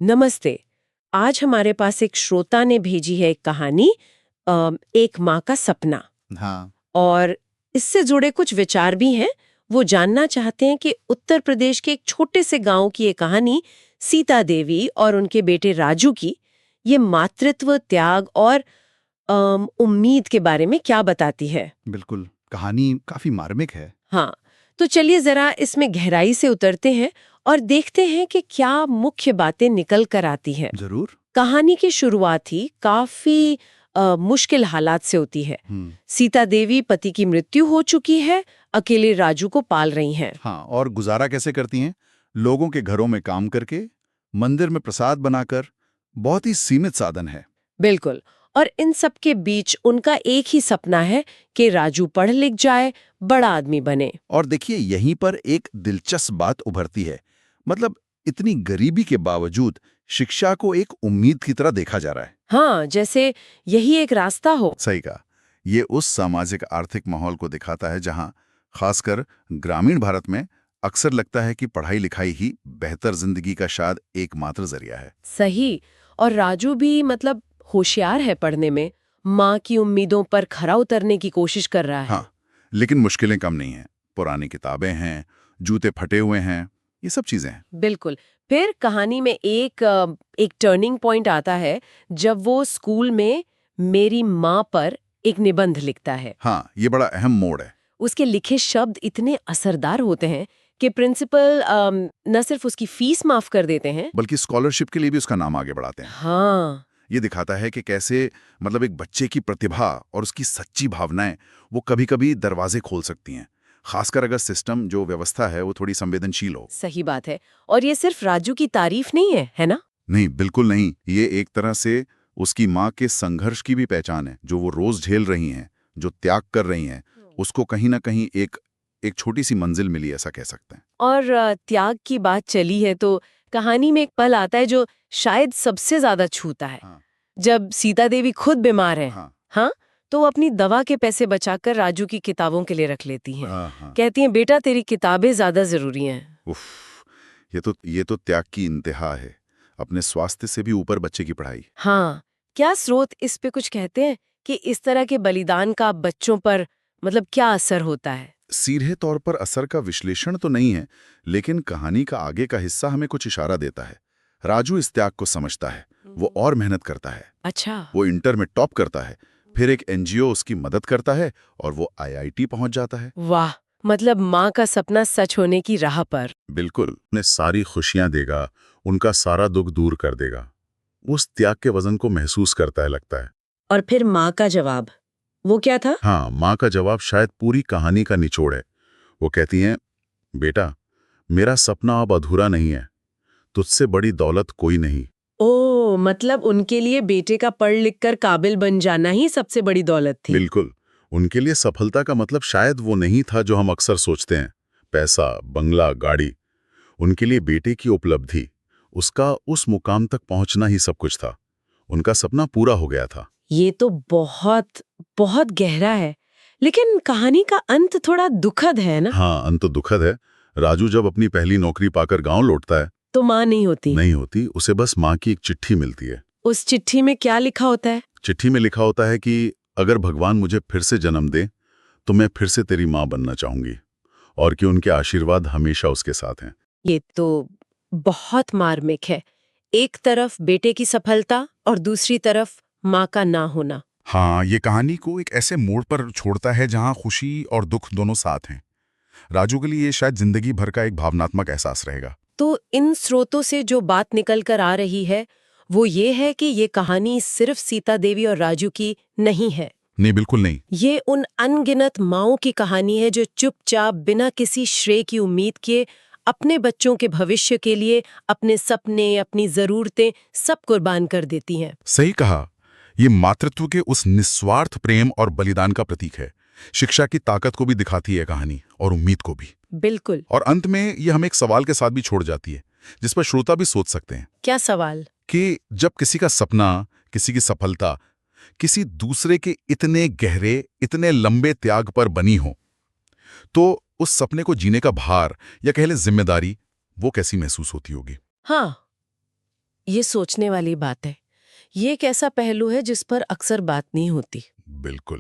नमस्ते। आज हमारे पास एक श्रोता ने भेजी है एक कहानी, एक माँ का सपना। हाँ। और इससे जुड़े कुछ विचार भी हैं। वो जानना चाहते हैं कि उत्तर प्रदेश के एक छोटे से गांव की ये कहानी, सीता देवी और उनके बेटे राजू की, ये मातृत्व, त्याग और उम्मीद के बारे में क्या बताती है। बिल्कुल, कहानी काफी मार्मिक है। हाँ, तो चलिए जरा इसमें गहराई से उतरते हैं और देखते हैं कि क्या मुख्य बातें निकल कर आती हैं। जरूर। कहानी की शुरुआत ही काफी मुश्किल हालात से होती है। हम्म। सीता देवी, पति की मृत्यु हो चुकी है, अकेले राजू को पाल रही हैं। हाँ, और गुजारा कैसे करती हैं? लोगों के घरों में काम करके, मंदिर में प्रसाद बनाकर। बहुत ही सीमित साधन है। बिल्कुल। और इन सब के बीच उनका एक ही सपना है कि राजू पढ़ लिख जाए, बड़ा आदमी बने। और देखिए, यहीं पर एक दिलचस्प बात उभरती है। मतलब, इतनी गरीबी के बावजूद शिक्षा को एक उम्मीद की तरह देखा जा रहा है। हाँ, जैसे यही एक रास्ता हो। सही कहा। ये उस सामाजिक आर्थिक माहौल को दिखाता है जहाँ खासकर ग्रामीण भारत में अक्सर लगता है कि पढ़ाई लिखाई ही बेहतर जिंदगी का शायद एकमात्र जरिया है। सही। और राजू भी मतलब होशियार है पढ़ने में, माँ की उम्मीदों पर खरा उतरने की कोशिश कर रहा है। हाँ, लेकिन मुश्किलें कम नहीं हैं। पुरानी किताबें हैं, जूते फटे हुए हैं, ये सब चीजें हैं। बिल्कुल। फिर कहानी में एक टर्निंग पॉइंट आता है जब वो स्कूल में मेरी माँ पर एक निबंध लिखता है। हाँ, ये बड़ा अहम मोड़ है। उसके लिखे शब्द इतने असरदार होते हैं कि प्रिंसिपल न सिर्फ उसकी फीस माफ कर देते हैं। बल्कि स्कॉलरशिप के लिए भी उसका नाम आगे बढ़ाते हैं। हाँ। ये दिखाता है कि कैसे मतलब एक बच्चे की प्रतिभा और उसकी सच्ची भावनाएं वो कभी-कभी दरवाजे खोल सकती हैं। खासकर अगर सिस्टम जो व्यवस्था है वो थोड़ी संवेदनशील हो। सही बात है। और ये सिर्फ राजू की तारीफ नहीं है ना? नहीं, बिल्कुल नहीं। ये एक तरह से उसकी माँ के संघर्ष की भी पहचान है, जो वो रोज झेल रही हैं, जो त्याग कर रही हैं। उसको कहीं ना कहीं एक एक छोटी सी मंजिल मिली, ऐसा कह सकते हैं। और त्याग की बात चली है तो कहानी में एक पल आता है जो शायद सबसे ज्यादा छूता है। हाँ। जब सीता देवी खुद बीमार है, हाँ। हाँ, तो वो अपनी दवा के पैसे बचाकर राजू की किताबों के लिए रख लेती हैं। हाँ। हाँ। कहती हैं, बेटा तेरी किताबें ज्यादा जरूरी हैं। उफ, ये तो त्याग की इंतहा है। अपने स्वास्थ्य से भी ऊपर बच्चे की पढ़ाई। हाँ, क्या स्रोत इस पे कुछ कहते हैं कि इस तरह के बलिदान का बच्चों पर मतलब क्या असर होता है? सीधे तौर पर असर का विश्लेषण तो नहीं है, लेकिन कहानी का आगे का हिस्सा हमें कुछ इशारा देता है। राजू इस त्याग को समझता है, वो और मेहनत करता है। अच्छा। वो इंटर में टॉप करता है, फिर एक एनजीओ उसकी मदद करता है और वो आईआईटी पहुंच जाता है। वाह, मतलब माँ का सपना सच होने की राह पर। बिल्कुल, उन्हें सारी खुशियां देगा, उनका सारा दुख दूर कर देगा। वो उस त्याग के वजन को महसूस करता है, लगता है। और फिर माँ का जवाब, वो क्या था? हाँ, माँ का जवाब शायद पूरी कहानी का निचोड़ है। वो कहती हैं, बेटा, मेरा सपना अब अधूरा नहीं है, तुझसे बड़ी दौलत कोई नहीं। ओ, मतलब उनके लिए बेटे का पढ़ लिख कर काबिल बन जाना ही सबसे बड़ी दौलत थी। बिल्कुल। उनके लिए सफलता का मतलब शायद वो नहीं था जो हम अक्सर सोचते हैं, पैसा, बंगला, गाड़ी। उनके लिए बेटे की उपलब्धि, उसका उस मुकाम तक पहुंचना ही सब कुछ था। उनका सपना पूरा हो गया था। ये तो बहुत बहुत गहरा है। लेकिन कहानी का अंत थोड़ा दुखद है ना? हाँ, अंत तो दुखद है। राजू जब अपनी पहली नौकरी पाकर गांव लौटता है, तो माँ नहीं होती। नहीं होती, उसे बस माँ की एक चिट्ठी मिलती है। उस चिट्ठी में क्या लिखा होता है? चिट्ठी में लिखा होता है कि अगर भगवान मुझे फिर से जन्म दे तो मैं फिर से तेरी माँ बनना चाहूंगी, और कि उनके आशीर्वाद हमेशा उसके साथ हैं। ये तो बहुत मार्मिक है। एक तरफ बेटे की सफलता और दूसरी तरफ माँ का ना होना। हाँ, ये कहानी को एक ऐसे मोड़ पर छोड़ता है जहाँ खुशी और दुख दोनों साथ हैं। राजू के लिए ये शायद जिंदगी भर का एक भावनात्मक एहसास रहेगा। तो इन स्रोतों से जो बात निकल कर आ रही है वो ये है कि ये कहानी सिर्फ सीता देवी और राजू की नहीं है। नहीं, बिल्कुल नहीं। ये उन अनगिनत माँओं की कहानी है जो चुपचाप बिना किसी श्रेय की उम्मीद किए अपने बच्चों के भविष्य के लिए अपने सपने, अपनी जरूरतें सब कुर्बान कर देती हैं। सही कहा। ये मातृत्व के उस निस्वार्थ प्रेम और बलिदान का प्रतीक है। शिक्षा की ताकत को भी दिखाती है कहानी, और उम्मीद को भी। बिल्कुल। और अंत में ये हमें एक सवाल के साथ भी छोड़ जाती है, जिस पर श्रोता भी सोच सकते हैं क्या सवाल? कि जब किसी का सपना, किसी की सफलता, किसी दूसरे के इतने गहरे, इतने लंबे त्याग पर बनी हो, तो उस सपने को जीने का भार या कह लें जिम्मेदारी, वो कैसी महसूस होती होगी। हाँ, ये सोचने वाली बात है। ये एक ऐसा पहलू है जिस पर अक्सर बात नहीं होती। बिल्कुल।